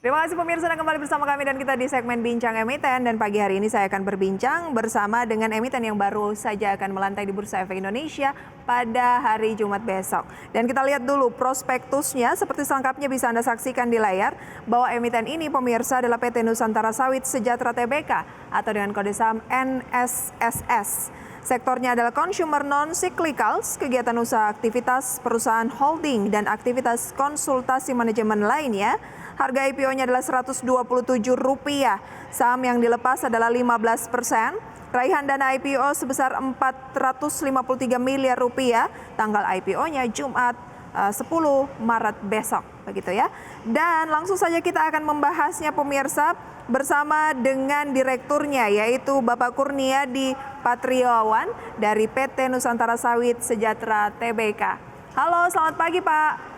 Terima kasih pemirsa yang kembali bersama kami dan kita di segmen Bincang Emiten, dan pagi hari ini saya akan berbincang bersama dengan emiten yang baru saja akan melantai di Bursa Efek Indonesia pada hari Jumat besok. Dan kita lihat dulu prospektusnya, seperti selengkapnya bisa Anda saksikan di layar bahwa emiten ini pemirsa adalah PT Nusantara Sawit Sejahtera Tbk atau dengan kode saham NSSS. Sektornya adalah consumer non-cyclicals, kegiatan usaha aktivitas perusahaan holding dan aktivitas konsultasi manajemen lainnya. Harga IPO-nya adalah Rp127. Saham yang dilepas adalah 15%. Raihan dana IPO sebesar Rp453 miliar. Tanggal IPO-nya Jumat 10 Maret besok, begitu ya. Dan langsung saja kita akan membahasnya pemirsa bersama dengan direkturnya, yaitu Bapak Kurniadi Patriawan dari PT Nusantara Sawit Sejahtera Tbk. Halo, selamat pagi Pak.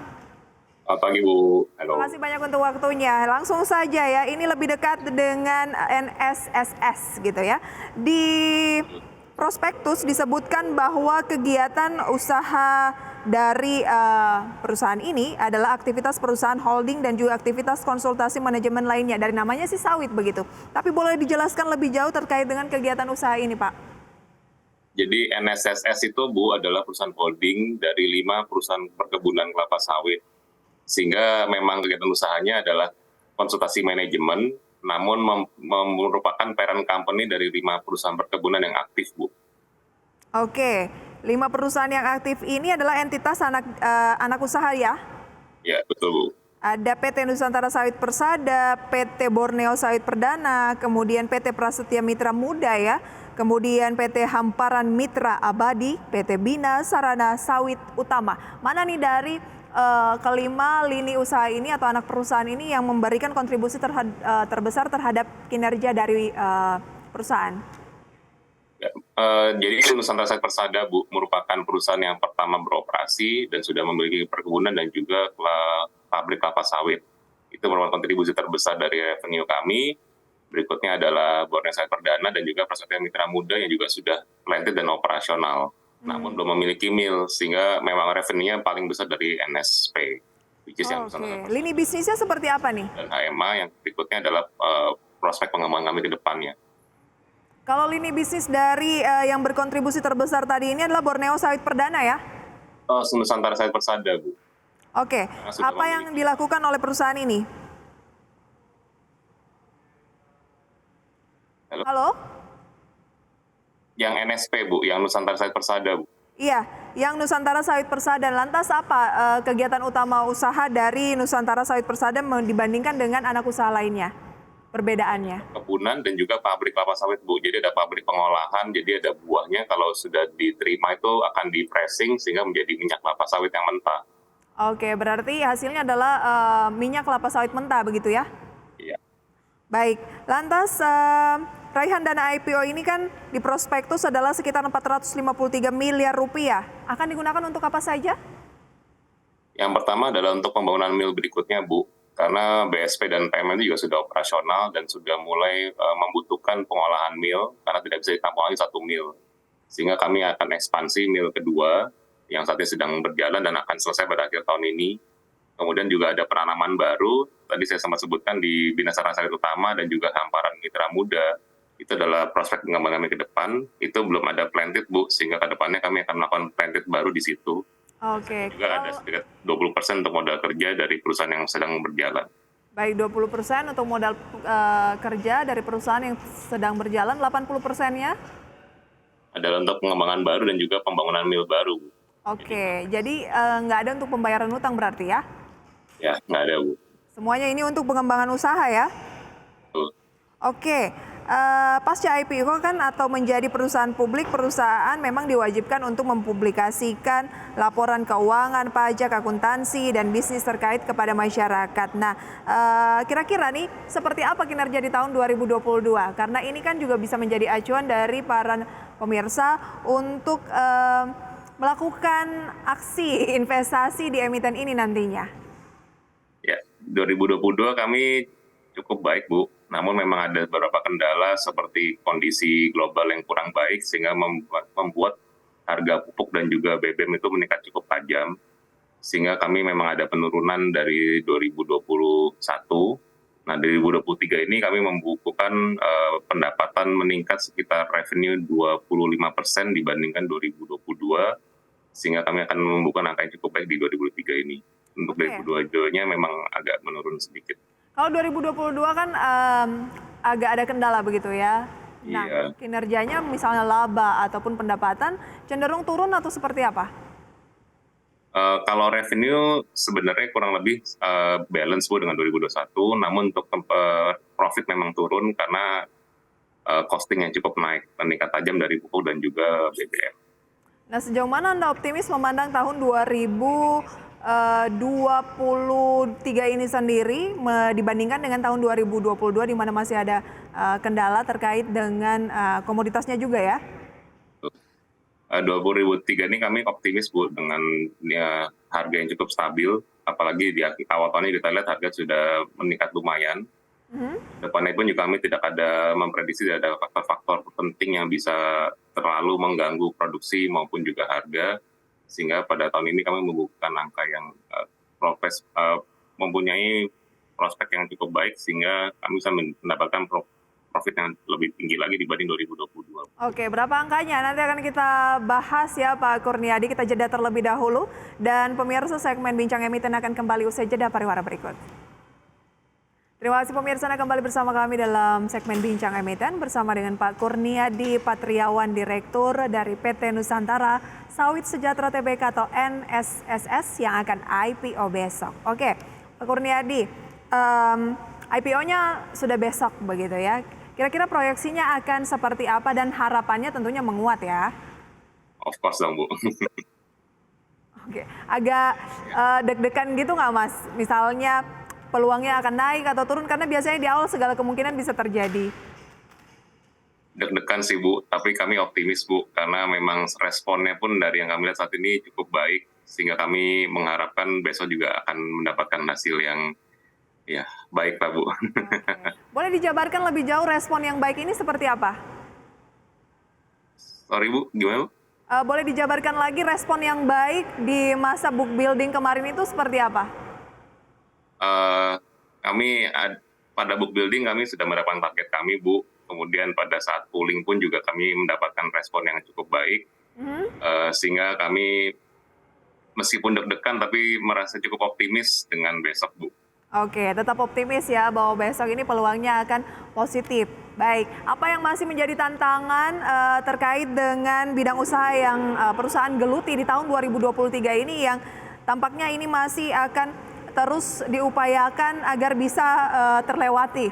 Selamat pagi Bu. Halo. Terima kasih banyak untuk waktunya. Langsung saja ya, ini lebih dekat dengan NSSS gitu ya. Di prospektus disebutkan bahwa kegiatan usaha dari perusahaan ini adalah aktivitas perusahaan holding dan juga aktivitas konsultasi manajemen lainnya. Dari namanya sih sawit begitu. Tapi boleh dijelaskan lebih jauh terkait dengan kegiatan usaha ini Pak? Jadi NSSS itu Bu adalah perusahaan holding dari 5 perusahaan perkebunan kelapa sawit. Sehingga memang kegiatan usahanya adalah konsultasi manajemen, namun merupakan parent company dari 5 perusahaan perkebunan yang aktif, Bu. Oke, 5 perusahaan yang aktif ini adalah entitas anak usaha ya? Ya, betul, Bu. Ada PT Nusantara Sawit Persada, PT Borneo Sawit Perdana, kemudian PT Prasetya Mitra Muda ya, kemudian PT Hamparan Mitra Abadi, PT Bina Sarana Sawit Utama. Mana nih dari kelima lini usaha ini atau anak perusahaan ini yang memberikan kontribusi terbesar terhadap kinerja dari perusahaan? Ya, jadi Nusantara Sawit Persada, Bu, merupakan perusahaan yang pertama beroperasi dan sudah memiliki perkebunan dan juga pabrik kelapa sawit. Itu merupakan kontribusi terbesar dari revenue kami. Berikutnya adalah Borneo Sawit Perdana dan juga Prasetya Mitra Muda yang juga sudah planted dan operasional. Namun belum memiliki mill, sehingga memang revenue-nya paling besar dari NSP, which is yang Oke, lini bisnisnya seperti apa nih? Dan HMA yang berikutnya adalah prospek pengembangan kami ke depannya. Kalau lini bisnis dari yang berkontribusi terbesar tadi ini adalah Borneo Sawit Perdana ya? Nusantara Sawit Persada, Bu. Oke, apa yang dilakukan oleh perusahaan ini? Halo? Yang NSP, Bu, yang Nusantara Sawit Persada, Bu. Iya, yang Nusantara Sawit Persada. Lantas apa kegiatan utama usaha dari Nusantara Sawit Persada dibandingkan dengan anak usaha lainnya? Perbedaannya? Kebunan dan juga pabrik kelapa sawit, Bu. Jadi ada pabrik pengolahan, jadi ada buahnya. Kalau sudah diterima itu akan di-pressing sehingga menjadi minyak kelapa sawit yang mentah. Oke, berarti hasilnya adalah minyak kelapa sawit mentah begitu ya? Iya. Baik, lantas raihan dana IPO ini kan di prospektus adalah sekitar Rp453 miliar. Akan digunakan untuk apa saja? Yang pertama adalah untuk pembangunan mill berikutnya, Bu. Karena BSP dan PMN juga sudah operasional dan sudah mulai membutuhkan pengolahan mill karena tidak bisa ditampung lagi satu mill. Sehingga kami akan ekspansi mill kedua yang saat ini sedang berjalan dan akan selesai pada akhir tahun ini. Kemudian juga ada penanaman baru, tadi saya sempat sebutkan di Bina Sarana Sawit Utama dan juga Hamparan Mitra Muda. Itu adalah prospek pengembangan kami ke depan. Itu belum ada planted, Bu, sehingga ke depannya kami akan melakukan planted baru di situ. Oke. Juga ada sekitar 20% untuk modal kerja dari perusahaan yang sedang berjalan. Baik, 20% untuk modal kerja dari perusahaan yang sedang berjalan, 80%-nya? Adalah untuk pengembangan baru dan juga pembangunan mill baru. Oke, jadi nggak ada untuk pembayaran utang berarti ya? Ya, nggak ada, Bu. Semuanya ini untuk pengembangan usaha ya? Betul. Oke, pasca IPO kan atau menjadi perusahaan publik, perusahaan memang diwajibkan untuk mempublikasikan laporan keuangan, pajak, akuntansi, dan bisnis terkait kepada masyarakat. Nah, kira-kira nih seperti apa kinerja di tahun 2022? Karena ini kan juga bisa menjadi acuan dari para pemirsa untuk melakukan aksi investasi di emiten ini nantinya. Ya, 2022 kami cukup baik, Bu. Namun memang ada beberapa kendala seperti kondisi global yang kurang baik sehingga membuat harga pupuk dan juga BBM itu meningkat cukup tajam. Sehingga kami memang ada penurunan dari 2021 Nah, di 2023 ini kami membukukan pendapatan meningkat sekitar revenue 25% dibandingkan 2022, sehingga kami akan membukukan angka yang cukup baik di 2023 ini. Untuk Oke. 2022-nya memang agak menurun sedikit. Kalau 2022 kan agak ada kendala begitu ya. Nah, Iya. kinerjanya misalnya laba ataupun pendapatan cenderung turun atau seperti apa? Kalau revenue sebenarnya kurang lebih balance Bu dengan 2021, namun untuk profit memang turun karena costing yang cukup naik, meningkat tajam dari pupuk dan juga BBM. Nah, sejauh mana Anda optimis memandang tahun 2023 ini sendiri dibandingkan dengan tahun 2022 di mana masih ada kendala terkait dengan komoditasnya juga ya? 2023 ini kami optimis Bu dengan ya, harga yang cukup stabil, apalagi di awal tahun ini kita lihat harga sudah meningkat lumayan. Depannya pun juga kami tidak ada memprediksi tidak ada faktor-faktor penting yang bisa terlalu mengganggu produksi maupun juga harga, sehingga pada tahun ini kami membukukan angka yang mempunyai prospek yang cukup baik, sehingga kami bisa mendapatkan profit yang lebih tinggi lagi dibanding 2022. Oke, berapa angkanya? Nanti akan kita bahas ya Pak Kurniadi. Kita jeda terlebih dahulu. Dan pemirsa segmen Bincang Emiten akan kembali usai jeda pariwara berikut. Terima kasih pemirsa Anda kembali bersama kami dalam segmen Bincang Emiten bersama dengan Pak Kurniadi Patriawan, Direktur dari PT Nusantara Sawit Sejahtera Tbk atau NSSS yang akan IPO besok. Oke, Pak Kurniadi, IPO-nya sudah besok begitu ya. Kira-kira proyeksinya akan seperti apa dan harapannya tentunya menguat ya? Of course dong Bu. Oke, agak deg-degan gitu nggak Mas? Misalnya peluangnya akan naik atau turun karena biasanya di awal segala kemungkinan bisa terjadi. Deg-degan sih Bu, tapi kami optimis Bu, karena memang responnya pun dari yang kami lihat saat ini cukup baik, sehingga kami mengharapkan besok juga akan mendapatkan hasil yang ya baik lah Bu. Oke. Boleh dijabarkan lebih jauh respon yang baik ini seperti apa? Sorry Bu, gimana Bu? Boleh dijabarkan lagi respon yang baik di masa book building kemarin itu seperti apa? Kami pada book building kami sudah mendapatkan target kami Bu, kemudian pada saat pooling pun juga kami mendapatkan respon yang cukup baik, sehingga kami meskipun deg-degan tapi merasa cukup optimis dengan besok Bu. Oke, tetap optimis ya bahwa besok ini peluangnya akan positif. Baik, apa yang masih menjadi tantangan terkait dengan bidang usaha yang perusahaan geluti di tahun 2023 ini yang tampaknya ini masih akan terus diupayakan agar bisa terlewati?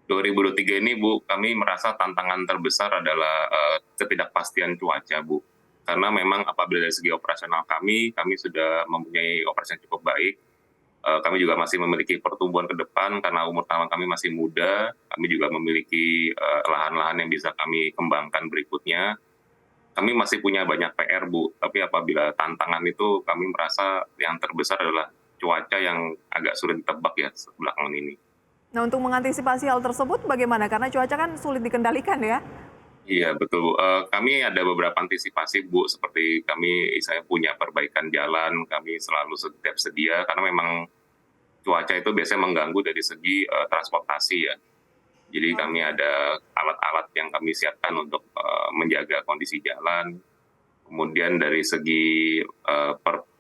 2023 ini Bu, kami merasa tantangan terbesar adalah ketidakpastian cuaca Bu. Karena memang apabila dari segi operasional kami sudah mempunyai operasi yang cukup baik. Kami juga masih memiliki pertumbuhan ke depan karena umur tahanan kami masih muda. Kami juga memiliki lahan-lahan yang bisa kami kembangkan berikutnya. Kami masih punya banyak PR Bu, tapi apabila tantangan itu kami merasa yang terbesar adalah cuaca yang agak sulit ditebak ya belakangan ini. Nah, untuk mengantisipasi hal tersebut bagaimana? Karena cuaca kan sulit dikendalikan ya. Iya betul Bu. Kami ada beberapa antisipasi Bu, seperti saya punya perbaikan jalan, kami selalu setiap sedia karena memang cuaca itu biasanya mengganggu dari segi transportasi ya. Jadi kami ada alat-alat yang kami siapkan untuk menjaga kondisi jalan. Kemudian dari segi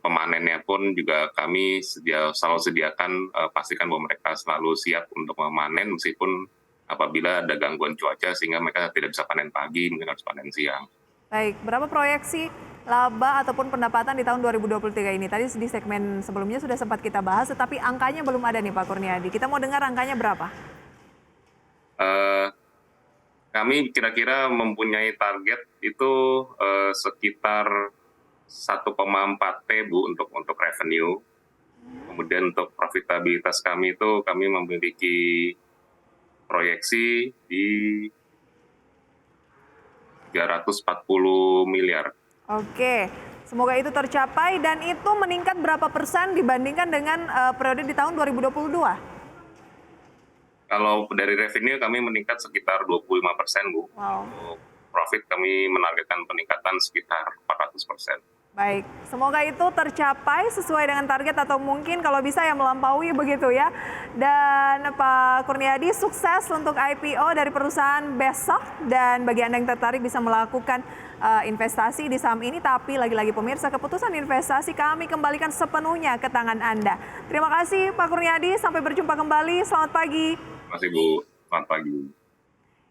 pemanennya pun juga kami selalu sediakan, pastikan bahwa mereka selalu siap untuk memanen meskipun apabila ada gangguan cuaca sehingga mereka tidak bisa panen pagi, mungkin harus panen siang. Baik, berapa proyeksi laba ataupun pendapatan di tahun 2023 ini? Tadi di segmen sebelumnya sudah sempat kita bahas, tetapi angkanya belum ada nih Pak Kurniadi. Kita mau dengar angkanya berapa? Kami kira-kira mempunyai target itu sekitar 1,4 T Bu untuk revenue. Kemudian untuk profitabilitas kami itu kami memiliki proyeksi di 340 miliar. Oke, semoga itu tercapai dan itu meningkat berapa persen dibandingkan dengan periode di tahun 2022? Kalau dari revenue kami meningkat sekitar 25% Bu. Wow. Untuk profit kami menargetkan peningkatan sekitar 400%. Baik, semoga itu tercapai sesuai dengan target atau mungkin kalau bisa ya melampaui begitu ya. Dan Pak Kurniadi, sukses untuk IPO dari perusahaan besok dan bagi Anda yang tertarik bisa melakukan investasi di saham ini, tapi lagi-lagi pemirsa, keputusan investasi kami kembalikan sepenuhnya ke tangan Anda. Terima kasih Pak Kurniadi, sampai berjumpa kembali, selamat pagi. Terima kasih Bu, selamat pagi.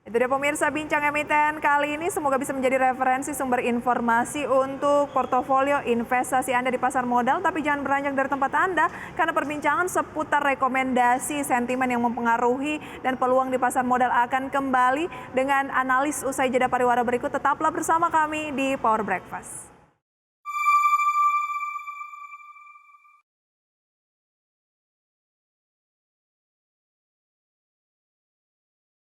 Itu dia pemirsa Bincang Emiten kali ini, semoga bisa menjadi referensi sumber informasi untuk portofolio investasi Anda di pasar modal. Tapi jangan beranjak dari tempat Anda, karena perbincangan seputar rekomendasi sentimen yang mempengaruhi dan peluang di pasar modal akan kembali dengan analis usai jeda pariwara berikut. Tetaplah bersama kami di Power Breakfast.